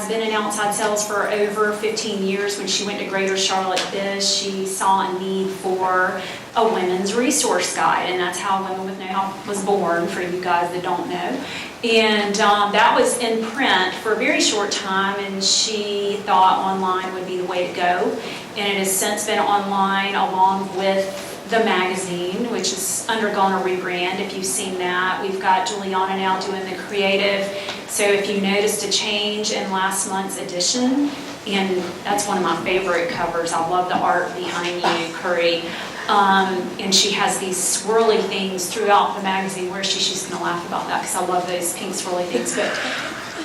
been in outside sales for over 15 years. When she went to Greater Charlotte Biz, she saw a need for a women's resource guide, and that's how Women with Know-How was born, for you guys that don't know. And that was in print for a very short time, and she thought online would be the way to go. And it has since been online along with the magazine, which has undergone a rebrand. If you've seen that, we've got Juliana now doing the creative. So if you noticed a change in last month's edition, and that's one of my favorite covers. I love the art behind you, Curry. And she has these swirly things throughout the magazine. Where she's going to laugh about that because I love those pink swirly things. But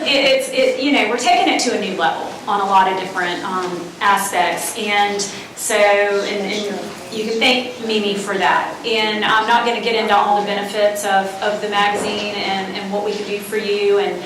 we're taking it to a new level on a lot of different aspects. And so, and you can thank Mimi for that. And I'm not going to get into all the benefits of the magazine and what we can do for you. And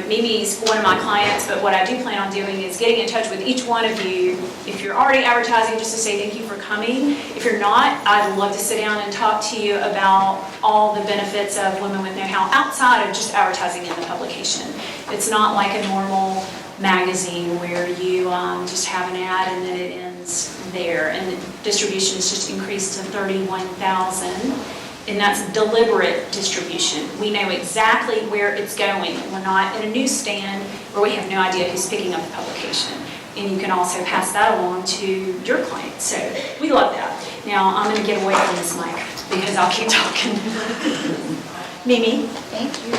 Mimi's one of my clients, but what I do plan on doing is getting in touch with each one of you. If you're already advertising, just to say thank you for coming. If you're not, I'd love to sit down and talk to you about all the benefits of Women with Know-How outside of just advertising in the publication. It's not like a normal magazine where you just have an ad and then it ends there. And the distribution is just increased to 31,000. And that's deliberate distribution. We know exactly where it's going. We're not in a newsstand where we have no idea who's picking up the publication. And you can also pass that along to your clients. So we love that. Now I'm going to get away from this mic because I'll keep talking. Mimi. Thank you.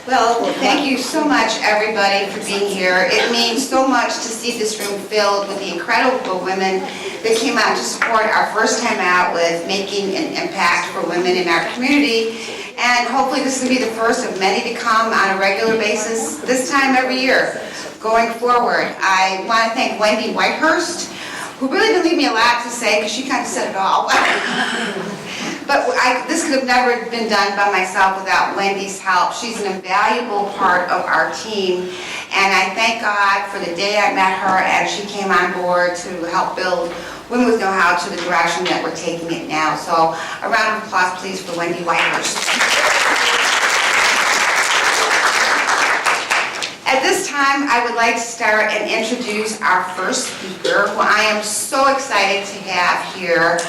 Well, thank you so much, everybody, for being here. It means so much to see this room filled with the incredible women that came out to support our first time out with making an impact for women in our community. And hopefully this will be the first of many to come on a regular basis, this time every year, going forward. I want to thank Wendy Whitehurst, who really didn't leave me a lot to say, because she kind of said it all. But this could have never been done by myself without Wendy's help. She's an invaluable part of our team, and I thank God for the day I met her and she came on board to help build Women with Know-How to the direction that we're taking it now. So a round of applause, please, for Wendy Whitehurst. At this time, I would like to start and introduce our first speaker, who I am so excited to have here.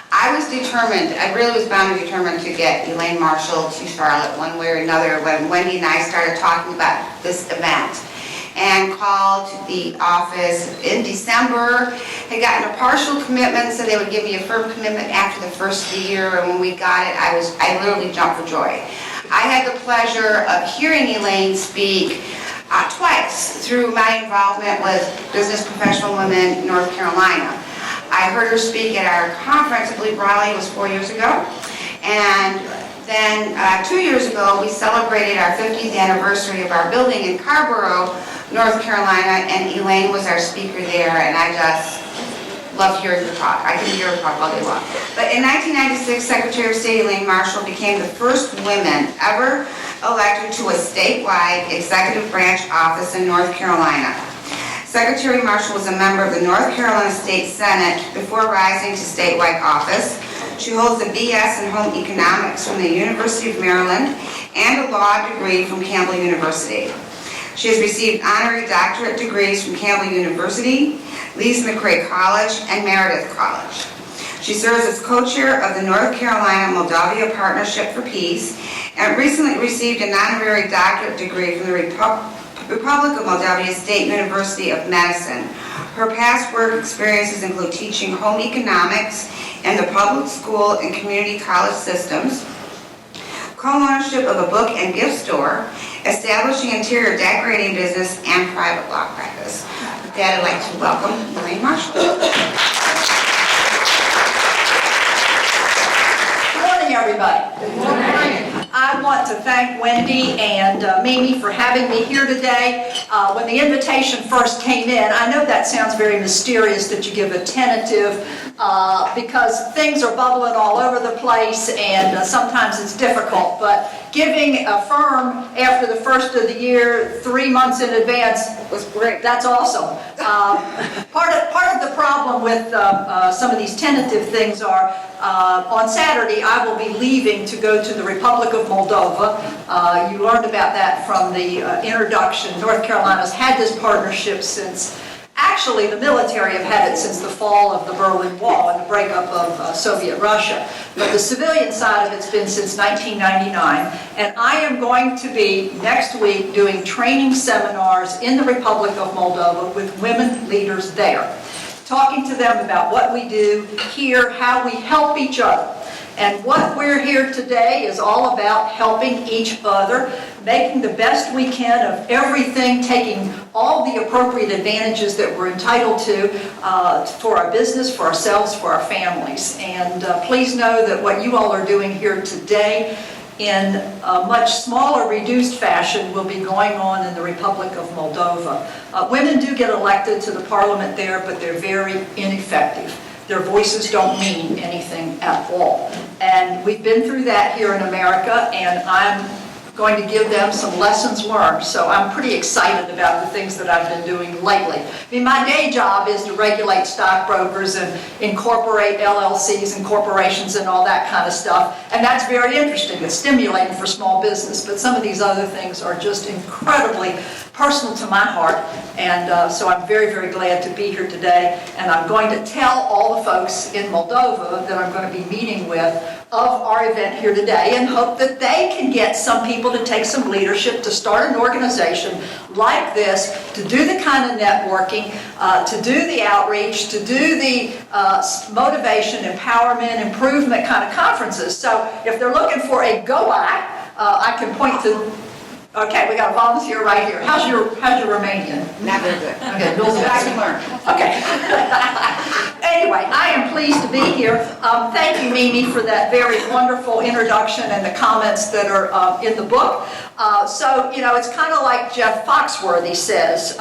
I was determined, I really was bound and determined to get Elaine Marshall to Charlotte one way or another when Wendy and I started talking about this event, and called the office in December, had gotten a partial commitment, so they would give me a firm commitment after the first of the year, and when we got it, I literally jumped for joy. I had the pleasure of hearing Elaine speak twice through my involvement with Business Professional Women in North Carolina. I heard her speak at our conference, I believe Raleigh was 4 years ago, and then 2 years ago we celebrated our 50th anniversary of our building in Carborough, North Carolina, and Elaine was our speaker there, and I just loved hearing her talk. I could hear her talk all day long. But in 1996, Secretary of State Elaine Marshall became the first woman ever elected to a statewide executive branch office in North Carolina. Secretary Marshall was a member of the North Carolina State Senate before rising to statewide office. She holds a BS in Home Economics from the University of Maryland and a law degree from Campbell University. She has received honorary doctorate degrees from Campbell University, Lees McRae College, and Meredith College. She serves as co-chair of the North Carolina Moldavia Partnership for Peace and recently received an honorary doctorate degree from the Republic of Moldavia State University of Medicine. Her past work experiences include teaching home economics in the public school and community college systems, co-ownership of a book and gift store, establishing interior decorating business, and private law practice. With that, I'd like to welcome Elaine Marshall. Good morning, everybody. Good morning. I want to thank Wendy and Mimi for having me here today. When the invitation first came in, I know that sounds very mysterious that you give a tentative because things are bubbling all over the place and sometimes it's difficult, but giving a firm after the first of the year 3 months in advance Was great. that's awesome. Part of the problem with some of these tentative things are, on Saturday, I will be leaving to go to the Republic of Moldova. You learned about that from the introduction. North Carolina's had this partnership since, actually, the military have had it since the fall of the Berlin Wall and the breakup of Soviet Russia. But the civilian side of it's been since 1999. And I am going to be, next week, doing training seminars in the Republic of Moldova with women leaders there, talking to them about what we do here, how we help each other. And what we're here today is all about helping each other, making the best we can of everything, taking all the appropriate advantages that we're entitled to for our business, for ourselves, for our families. And please know that what you all are doing here today in a much smaller, reduced fashion will be going on in the Republic of Moldova. Women do get elected to the parliament there, but they're very ineffective. Their voices don't mean anything at all. And we've been through that here in America, and I'm going to give them some lessons learned. So I'm pretty excited about the things that I've been doing lately. I mean, my day job is to regulate stockbrokers and incorporate LLCs and corporations and all that kind of stuff. And that's very interesting. It's stimulating for small business. But some of these other things are just incredibly personal to my heart. And so I'm very, very glad to be here today. And I'm going to tell all the folks in Moldova that I'm going to be meeting with of our event here today, and hope that they can get some people to take some leadership, to start an organization like this, to do the kind of networking, to do the outreach, to do the motivation, empowerment, improvement kind of conferences. So if they're looking for a go-I, I can point to, okay, we got a volunteer right here. How's your Romanian? Not very good. Okay, So I can learn. Okay. Anyway, I am pleased to be here. Thank you, Mimi, for that very wonderful introduction and the comments that are in the book. So, you know, it's kind of like Jeff Foxworthy says,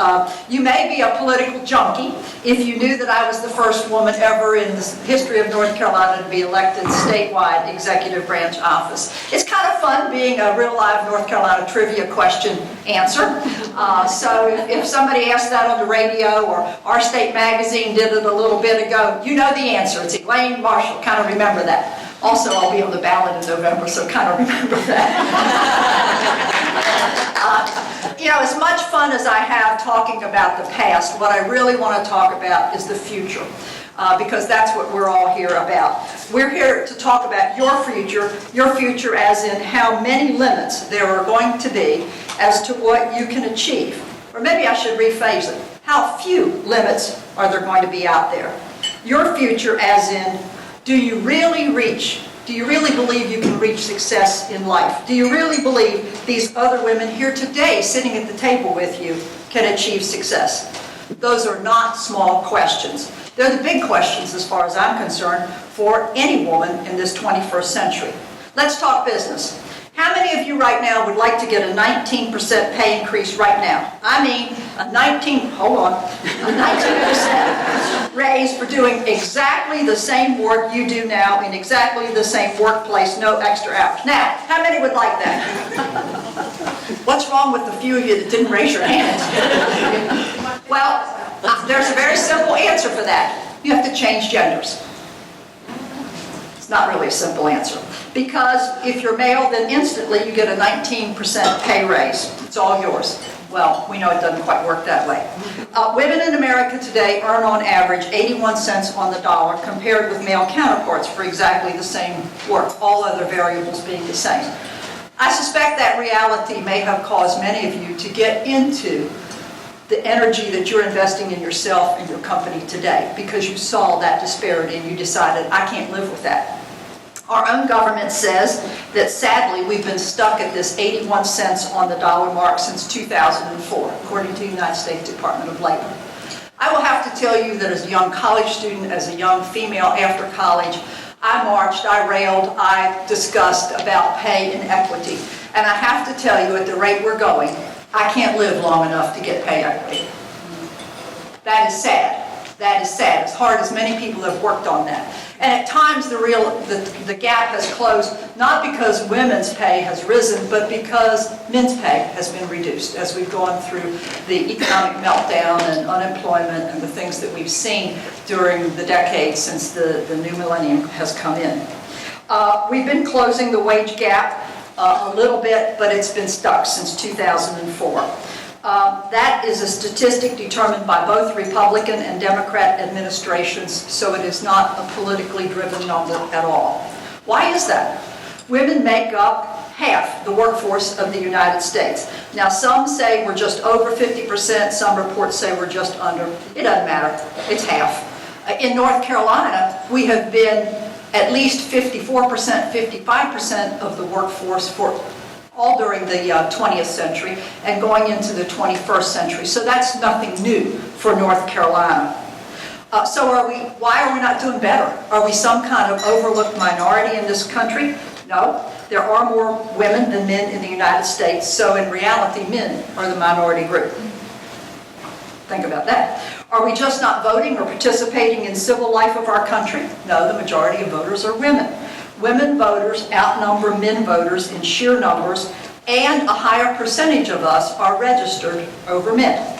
you may be a political junkie if you knew that I was the first woman ever in the history of North Carolina to be elected statewide executive branch office. It's kind of fun being a real live North Carolina trivia question answer. So if somebody asked that on the radio, or our state magazine did it a little bit ago, you know the answer. It's Elaine Marshall. Kind of remember that. Also, I'll be on the ballot in November, so kind of remember that. You know, as much fun as I have talking about the past, what I really want to talk about is the future. Because that's what we're all here about. We're here to talk about your future as in how many limits there are going to be as to what you can achieve. Or maybe I should rephrase it. How few limits are there going to be out there? Your future as in, do you really believe you can reach success in life? Do you really believe these other women here today sitting at the table with you can achieve success? Those are not small questions. They're the big questions, as far as I'm concerned, for any woman in this 21st century. Let's talk business. How many of you right now would like to get a 19% pay increase right now? I mean, a 19% raise for doing exactly the same work you do now in exactly the same workplace, no extra hours. Now, how many would like that? What's wrong with the few of you that didn't raise your hands? Well, there's a very simple answer for that. You have to change genders. It's not really a simple answer. Because if you're male, then instantly you get a 19% pay raise. It's all yours. Well, we know it doesn't quite work that way. Women in America today earn on average 81 cents on the dollar compared with male counterparts for exactly the same work, all other variables being the same. I suspect that reality may have caused many of you to get into the energy that you're investing in yourself and your company today because you saw that disparity and you decided, I can't live with that. Our own government says that sadly we've been stuck at this 81 cents on the dollar mark since 2004, according to the United States Department of Labor. I will have to tell you that as a young college student, as a young female after college, I marched, I railed, I discussed about pay inequity. And I have to tell you, at the rate we're going, I can't live long enough to get pay equity. That is sad. That is sad, as hard as many people have worked on that. And at times the gap has closed, not because women's pay has risen, but because men's pay has been reduced as we've gone through the economic meltdown and unemployment and the things that we've seen during the decades since the new millennium has come in. We've been closing the wage gap a little bit, but it's been stuck since 2004. That is a statistic determined by both Republican and Democrat administrations, so it is not a politically driven number at all. Why is that? Women make up half the workforce of the United States. Now, some say we're just over 50%, some reports say we're just under. It doesn't matter, it's half. In North Carolina, we have been at least 54%, 55% of the workforce for all during the 20th century and going into the 21st century. So that's nothing new for North Carolina. So why are we not doing better? Are we some kind of overlooked minority in this country? No, there are more women than men in the United States, so in reality, men are the minority group. Think about that. Are we just not voting or participating in civil life of our country? No, the majority of voters are women. Women voters outnumber men voters in sheer numbers, and a higher percentage of us are registered over men.